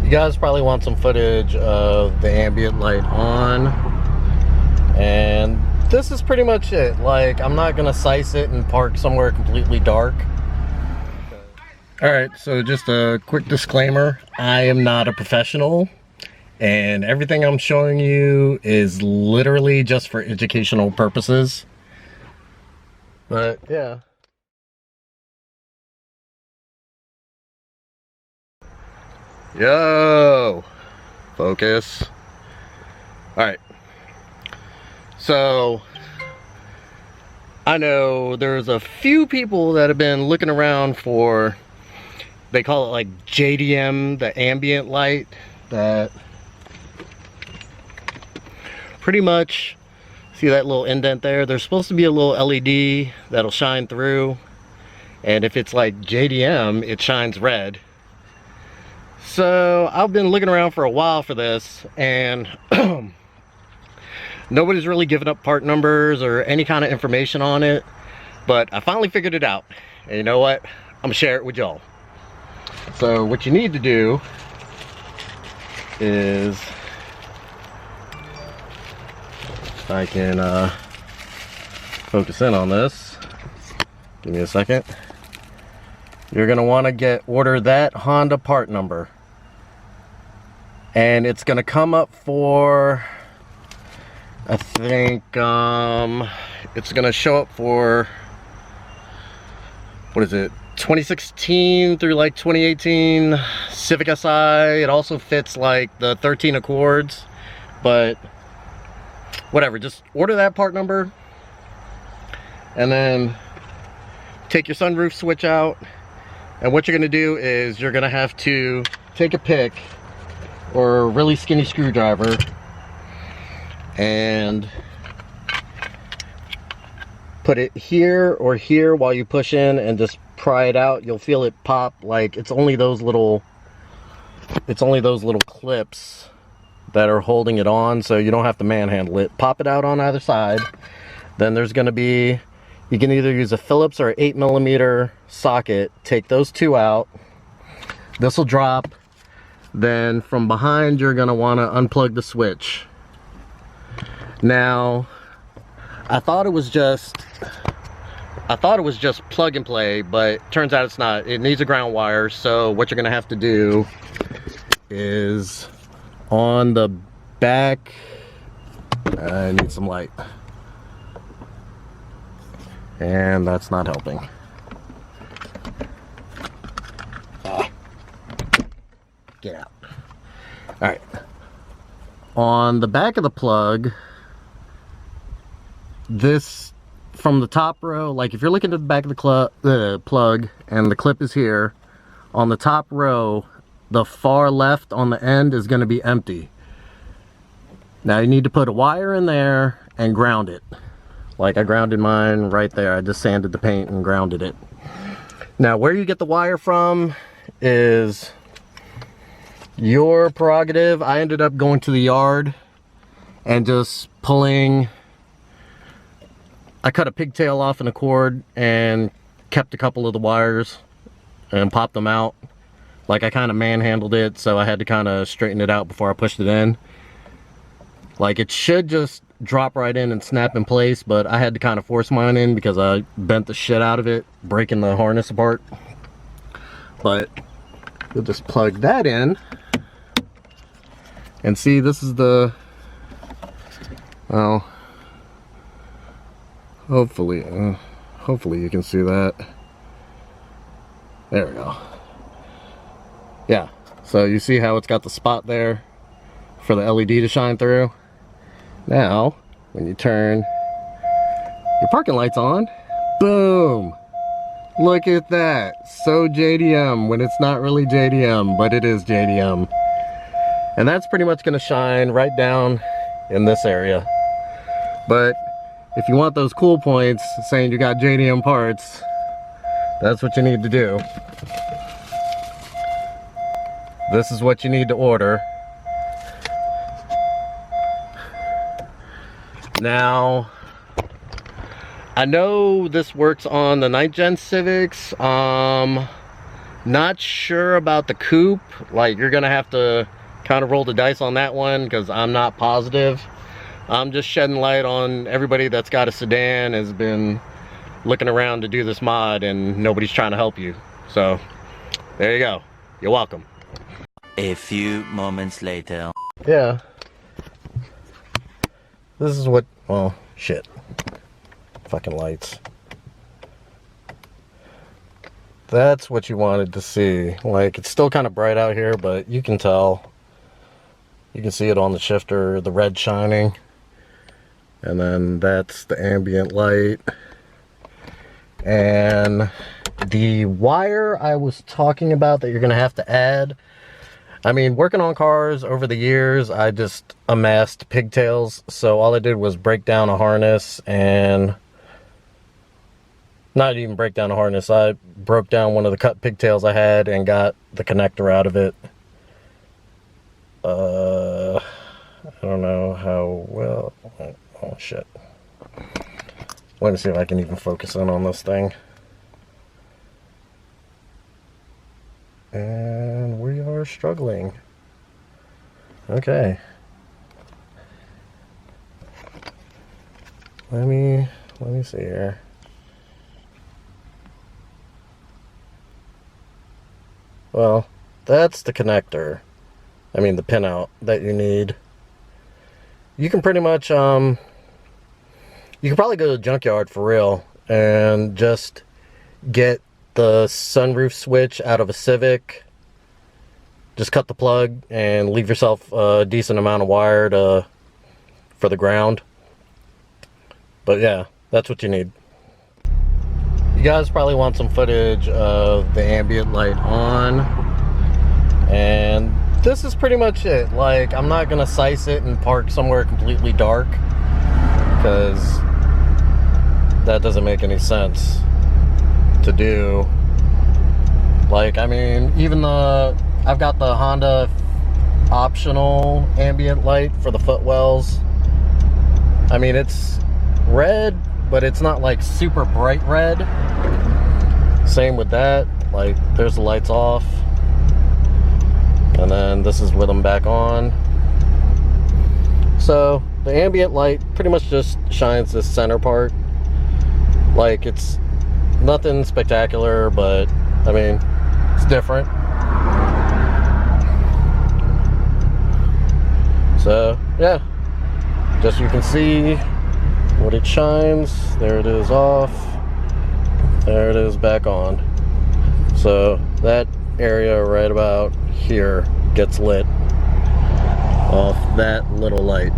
You guys probably want some footage of the ambient light on, and this is pretty much it. Like, I'm not gonna size it and park somewhere completely dark. Alright, so just a quick disclaimer, I am not a professional, and everything I'm showing you is literally just for educational purposes. But yeah. Yo, focus. All right, so I know there's a few people that have been looking around for, they call it like JDM, the ambient light, that pretty much, see that little indent there? There's supposed to be a little LED that'll shine through, and if it's like JDM, it shines red. So I've been looking around for a while for this, and nobody's really given up part numbers or any kind of information on it, but I finally figured it out. And you know what? I'm gonna share it with y'all. So what you need to do is, if I can focus in on this, give me a second. You're gonna want to order that Honda part number, and it's gonna come up for, I think it's gonna show up for, what is it, 2016 through like 2018 Civic Si. It also fits like the 13 Accords, but whatever, just order that part number, and then take your sunroof switch out. And what you're gonna do is you're gonna have to take a pick or a really skinny screwdriver and put it here or here while you push in and just pry it out. You'll feel it pop. Like, it's only those little clips that are holding it on, so you don't have to manhandle it. Pop it out on either side. Then there's gonna be, you can either use a Phillips or an 8mm socket. Take those two out. This will drop. Then from behind, you're gonna wanna unplug the switch. Now, I thought it was just plug and play, but turns out it's not. It needs a ground wire. So what you're gonna have to do is on the back, I need some light. And that's not helping. Get out. All right. On the back of the plug, this, from the top row, like if you're looking at the back of the plug and the clip is here, on the top row, the far left on the end is going to be empty. Now you need to put a wire in there and ground it. Like I grounded mine right there. I just sanded the paint and grounded it. Now where you get the wire from is your prerogative. I ended up going to the yard and just pulling, I cut a pigtail off in a cord and kept a couple of the wires and popped them out. Like I kind of manhandled it, so I had to kind of straighten it out before I pushed it in. Like it should just drop right in and snap in place, but I had to kind of force mine in because I bent the shit out of it, breaking the harness apart. But you'll just plug that in and see, this is the, well, hopefully you can see that. There we go. Yeah, so you see how it's got the spot there for the LED to shine through. Now, when you turn your parking lights on, boom! Look at that. So JDM when it's not really JDM, but it is JDM. And that's pretty much going to shine right down in this area. But if you want those cool points saying you got JDM parts, that's what you need to do. This is what you need to order. Now, I know this works on the 9th gen Civics. Not sure about the coupe. Like, you're gonna have to kind of roll the dice on that one because I'm not positive. I'm just shedding light on everybody that's got a sedan, has been looking around to do this mod and nobody's trying to help you. So there you go. You're welcome. A few moments later. Yeah. This is what, well, shit. Fucking lights. That's what you wanted to see. Like, it's still kind of bright out here, but you can tell. You can see it on the shifter, the red shining. And then that's the ambient light. And the wire I was talking about that you're going to have to add. I mean, working on cars over the years, I just amassed pigtails. So all I did was break down a harness and... not even break down a harness. I broke down one of the cut pigtails I had and got the connector out of it. I don't know how well... oh, shit. Let me see if I can even focus in on this thing. And we are struggling. Okay. Let me see here. Well, that's the connector. I mean the pinout that you need. You can pretty much, you can probably go to the junkyard for real and just get the sunroof switch out of a Civic. Just cut the plug and leave yourself a decent amount of wire for the ground. But yeah, that's what you need. You guys probably want some footage of the ambient light on. And this is pretty much it. Like, I'm not gonna size it and park somewhere completely dark, because that doesn't make any sense to do. Like, I mean, even I've got the Honda optional ambient light for the footwells. I mean, it's red, but it's not like super bright red. Same with that. Like, there's the lights off. And then this is with them back on. So the ambient light pretty much just shines this center part. Like, it's nothing spectacular, but I mean, it's different. So yeah, just you can see what it shines. There it is off. There it is back on. So that area right about here gets lit off that little light.